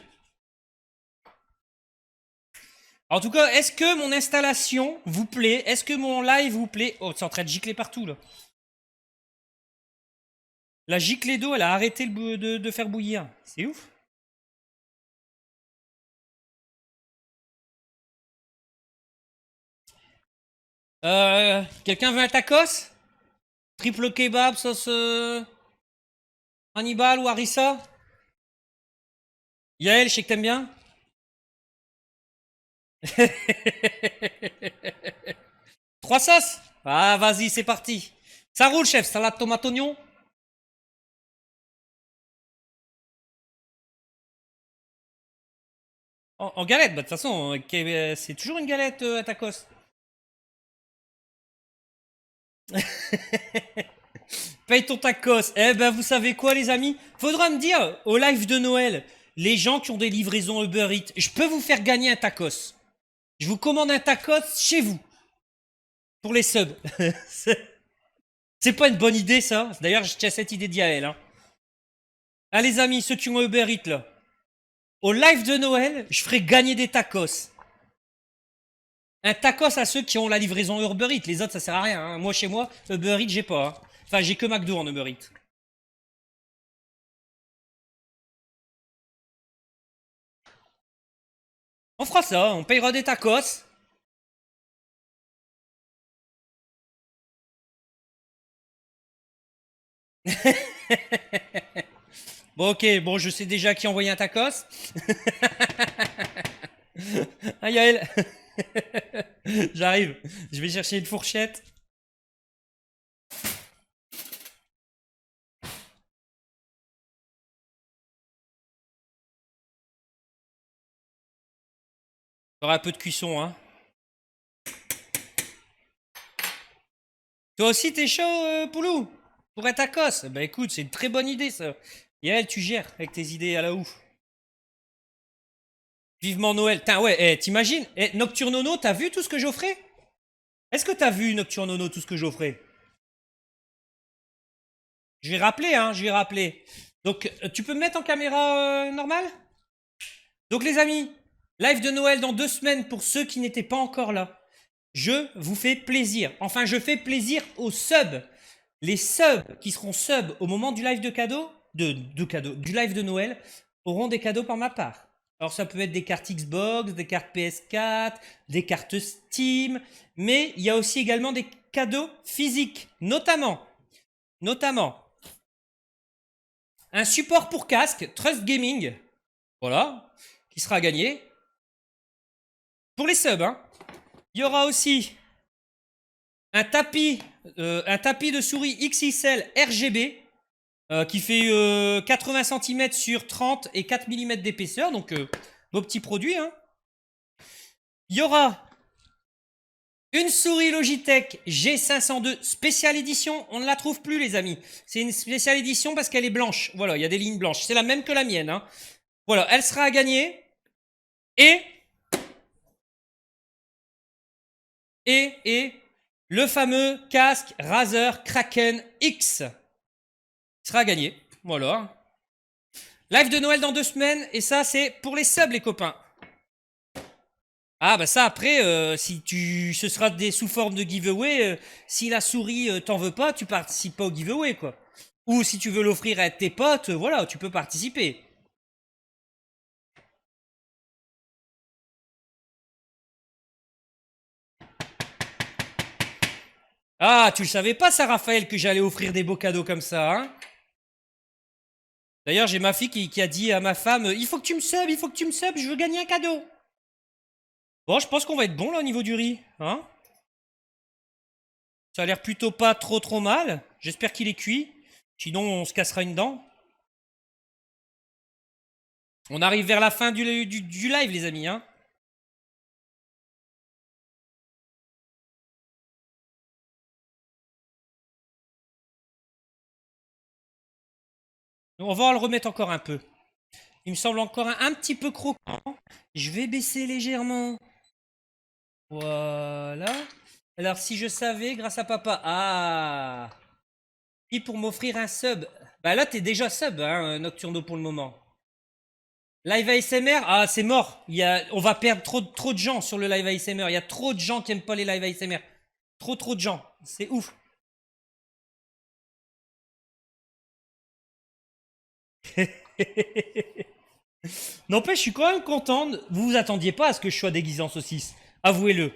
En tout cas, est-ce que mon installation vous plaît? Est-ce que mon live vous plaît? Oh, c'est en train de gicler partout, là. La giclée d'eau, elle a arrêté de faire bouillir. C'est ouf. Quelqu'un veut un tacos? Triple kebab, sauce Hannibal ou harissa? Yael, je sais que t'aimes bien. 3 sauces? Ah, vas-y, c'est parti. Ça roule, chef. Salade tomate oignon. En galette, bah de toute façon, c'est toujours une galette à tacos. Paye ton tacos. Eh ben, vous savez quoi, les amis? Faudra me dire, au live de Noël, les gens qui ont des livraisons Uber Eats, je peux vous faire gagner un tacos. Je vous commande un tacos chez vous. Pour les subs. C'est pas une bonne idée, ça. D'ailleurs, je tiens cette idée d'Yael. Hein. Ah, les amis, ceux qui ont Uber Eats, là. Au live de Noël, je ferai gagner des tacos. Un tacos à ceux qui ont la livraison Uber Eats. Les autres, ça sert à rien. Hein. Moi, chez moi, Uber Eats, j'ai pas. Hein. Enfin, j'ai que McDo en Uber Eats. On fera ça, on payera des tacos. Bon, ok, bon, je sais déjà qui a envoyé un tacos. Ah, Yael. J'arrive. Je vais chercher une fourchette. T'auras un peu de cuisson, hein. Toi aussi, t'es chaud, Poulou? Pour un tacos? Bah écoute, c'est une très bonne idée, ça. Yael, tu gères avec tes idées à la ouf. Vivement Noël. Tain, ouais, t'imagines? Nocturnono, t'as vu tout ce que j'offrais? Est-ce que t'as vu, Nocturnono, tout ce que j'offrais? Je vais rappeler, hein, je vais rappeler. Donc, tu peux me mettre en caméra normale? Donc, les amis, live de Noël dans 2 semaines pour ceux qui n'étaient pas encore là. Je vous fais plaisir. Enfin, je fais plaisir aux subs. Les subs qui seront subs au moment du live de cadeaux, du live de Noël, auront des cadeaux par ma part. Alors, ça peut être des cartes Xbox, des cartes PS4, des cartes Steam, mais il y a aussi également des cadeaux physiques, notamment un support pour casque Trust Gaming, voilà, qui sera gagné pour les subs. Hein. Il y aura aussi un tapis de souris XXL RGB qui fait 80 cm sur 30 et 4 mm d'épaisseur, donc beau petit produit. Hein. Il y aura une souris Logitech G502 spéciale édition. On ne la trouve plus, les amis. C'est une spéciale édition parce qu'elle est blanche. Voilà, il y a des lignes blanches. C'est la même que la mienne. Hein. Voilà, elle sera à gagner. Et le fameux casque Razer Kraken X sera gagné. Voilà. Live de Noël dans 2 semaines. Et ça, c'est pour les subs, les copains. Ah, bah ça, après, si ce sera sous forme de giveaway. Si la souris t'en veut pas, tu participes pas au giveaway, quoi. Ou si tu veux l'offrir à tes potes, voilà, tu peux participer. Ah, tu le savais pas, ça, Raphaël, que j'allais offrir des beaux cadeaux comme ça, hein? D'ailleurs, j'ai ma fille qui a dit à ma femme, il faut que tu me subs, il faut que tu me subs, je veux gagner un cadeau. Bon, je pense qu'on va être bon là au niveau du riz, hein? Ça a l'air plutôt pas trop mal. J'espère qu'il est cuit. Sinon, on se cassera une dent. On arrive vers la fin du live, les amis, hein? On va le remettre encore un peu. Il me semble encore un petit peu croquant. Je vais baisser légèrement. Voilà. Alors, si je savais, grâce à papa. Ah! Et pour m'offrir un sub. Bah là, t'es déjà sub, hein, Nocturno, pour le moment. Live ASMR, ah, c'est mort. On va perdre trop de gens sur le live ASMR. Il y a trop de gens qui aiment pas les live ASMR. Trop de gens. C'est ouf. N'empêche, je suis quand même content. Vous vous attendiez pas à ce que je sois déguisé en saucisse. Avouez-le.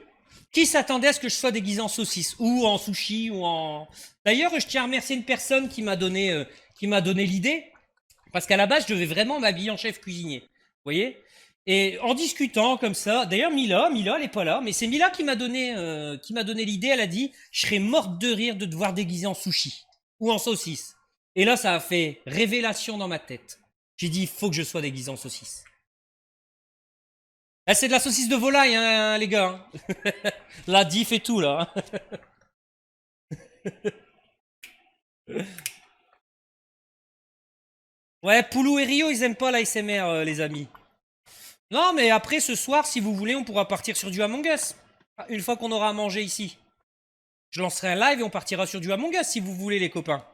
Qui s'attendait à ce que je sois déguisé en saucisse ou en sushi ou en. D'ailleurs, je tiens à remercier une personne qui m'a donné l'idée. Parce qu'à la base, je devais vraiment m'habiller en chef cuisinier. Vous voyez? Et en discutant comme ça, d'ailleurs Mila, elle est pas là, mais c'est Mila qui m'a donné l'idée. Elle a dit, je serais morte de rire de devoir déguiser en sushi ou en saucisse. Et là, ça a fait révélation dans ma tête. J'ai dit, il faut que je sois déguisé en saucisse. Ah, c'est de la saucisse de volaille, hein, les gars. La diff et tout, là. Ouais, Poulou et Rio, ils aiment pas l'ASMR, les amis. Non, mais après, ce soir, si vous voulez, on pourra partir sur du Among Us. Une fois qu'on aura à manger ici. Je lancerai un live et on partira sur du Among Us, si vous voulez, les copains.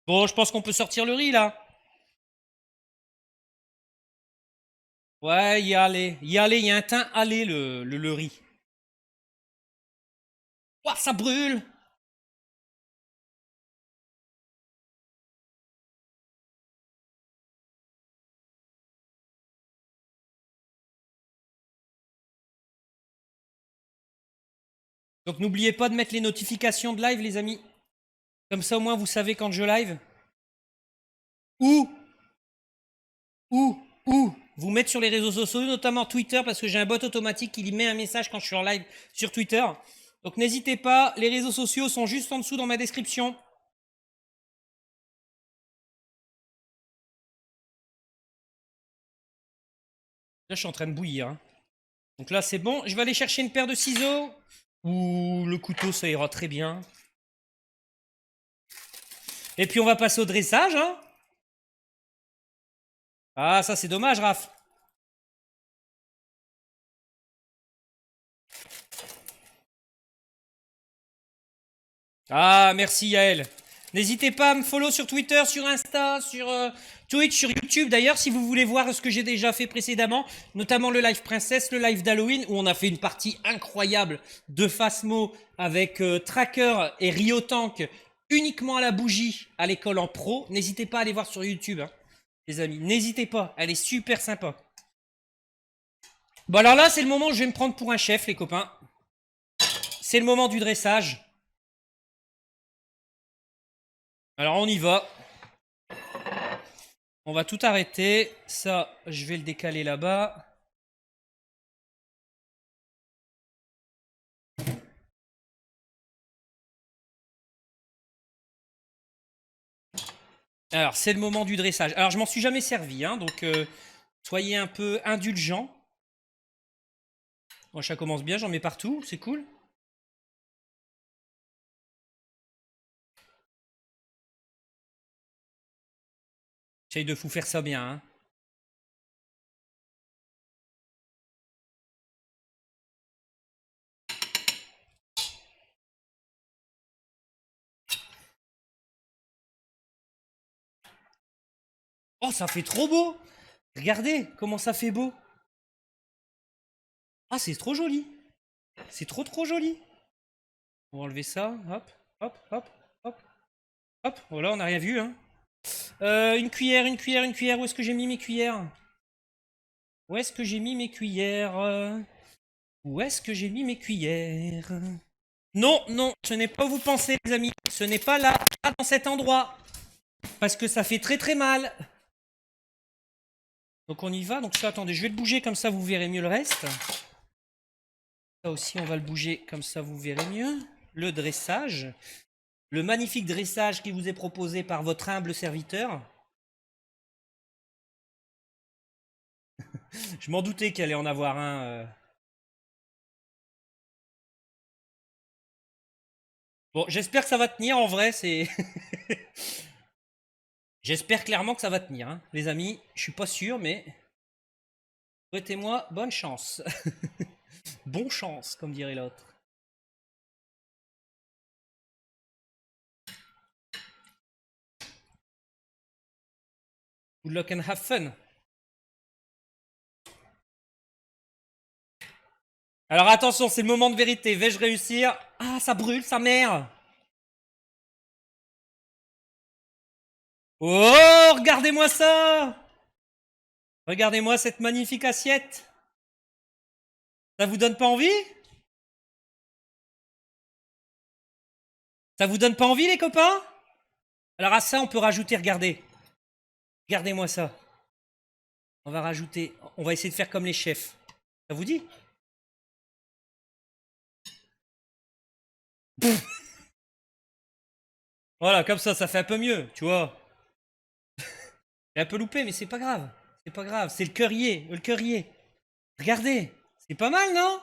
Bon, je pense qu'on peut sortir le riz, là. Ouais, y aller. Y aller, il y a un teint aller, le riz. Ouah, ça brûle. Donc n'oubliez pas de mettre les notifications de live, les amis. Comme ça, au moins, vous savez quand je live. Ou, vous mettre sur les réseaux sociaux, notamment Twitter, parce que j'ai un bot automatique qui lui met un message quand je suis en live sur Twitter. Donc n'hésitez pas, les réseaux sociaux sont juste en dessous dans ma description. Là, je suis en train de bouillir, hein. Donc là, c'est bon. Je vais aller chercher une paire de ciseaux. Ou le couteau, ça ira très bien. Et puis, on va passer au dressage, hein. Ah, ça, c'est dommage, Raph. Ah, merci, Yael. N'hésitez pas à me follow sur Twitter, sur Insta, sur Twitch, sur YouTube. D'ailleurs, si vous voulez voir ce que j'ai déjà fait précédemment, notamment le live princesse, le live d'Halloween, où on a fait une partie incroyable de Phasmo avec Tracker et Rio Tank uniquement à la bougie à l'école en pro. N'hésitez pas à aller voir sur YouTube, hein, les amis. N'hésitez pas, elle est super sympa. Bon, alors là, c'est le moment où je vais me prendre pour un chef, les copains. C'est le moment du dressage. Alors, on y va. On va tout arrêter. Ça, je vais le décaler là-bas. Alors, c'est le moment du dressage. Alors, je m'en suis jamais servi, hein, donc soyez un peu indulgents. Moi, ça commence bien, j'en mets partout, c'est cool. J'essaye de vous faire ça bien, hein. Oh, ça fait trop beau! Regardez comment ça fait beau! Ah, c'est trop joli! C'est trop joli! On va enlever ça, hop, hop, hop, hop, hop. Voilà, on n'a rien vu, hein. Une cuillère, où est-ce que j'ai mis mes cuillères? Où est-ce que j'ai mis mes cuillères? Où est-ce que j'ai mis mes cuillères? Non, non, ce n'est pas où vous pensez, les amis. Ce n'est pas là, pas dans cet endroit. Parce que ça fait très très mal. Donc on y va. Donc ça, attendez, je vais le bouger comme ça, vous verrez mieux le reste. Ça aussi, on va le bouger comme ça, vous verrez mieux. Le dressage. Le magnifique dressage qui vous est proposé par votre humble serviteur. Je m'en doutais qu'il allait en avoir un. Bon, j'espère que ça va tenir en vrai, c'est. J'espère clairement que ça va tenir, hein. Les amis. Je suis pas sûr, mais. Souhaitez-moi bonne chance. Bon chance, comme dirait l'autre. Good luck and have fun. Alors attention, c'est le moment de vérité. Vais-je réussir? Ah, ça brûle, sa mère. Oh, regardez-moi ça. Regardez-moi cette magnifique assiette. Ça vous donne pas envie? Ça vous donne pas envie, les copains? Alors à ça, on peut rajouter, regardez. Regardez-moi ça. On va rajouter, on va essayer de faire comme les chefs. Ça vous dit? Voilà, comme ça fait un peu mieux, tu vois. J'ai un peu loupé, mais c'est pas grave. C'est pas grave, c'est le currier, le currier. Regardez, c'est pas mal, non?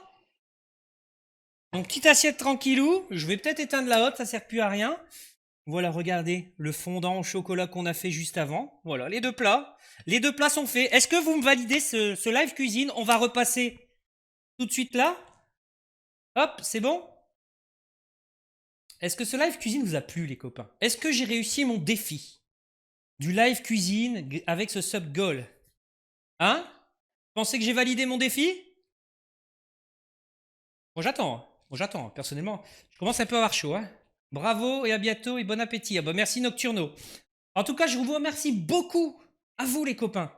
Donc, petite assiette tranquillou. Je vais peut-être éteindre la haute, ça sert plus à rien. Voilà, regardez le fondant au chocolat qu'on a fait juste avant. Voilà, les deux plats. Les deux plats sont faits. Est-ce que vous me validez ce live cuisine? On va repasser tout de suite là. Hop, c'est bon? Est-ce que ce live cuisine vous a plu, les copains? Est-ce que j'ai réussi mon défi du live cuisine avec ce sub goal? Hein? Pensez que j'ai validé mon défi? Bon, j'attends. Bon, j'attends, personnellement. Je commence un peu à avoir chaud, hein. Bravo et à bientôt et bon appétit. Ah bah merci Nocturno. En tout cas, je vous remercie beaucoup à vous les copains.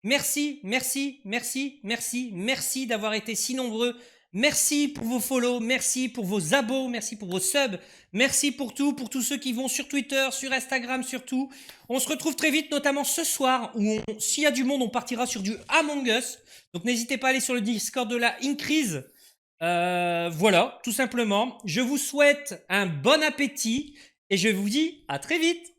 Merci, merci, merci, merci, merci d'avoir été si nombreux. Merci pour vos follow, merci pour vos abos, merci pour vos subs, merci pour tout, pour tous ceux qui vont sur Twitter, sur Instagram surtout. On se retrouve très vite, notamment ce soir, où s'il y a du monde, on partira sur du Among Us. Donc n'hésitez pas à aller sur le Discord de la Increase. Voilà, tout simplement. Je vous souhaite un bon appétit et je vous dis à très vite.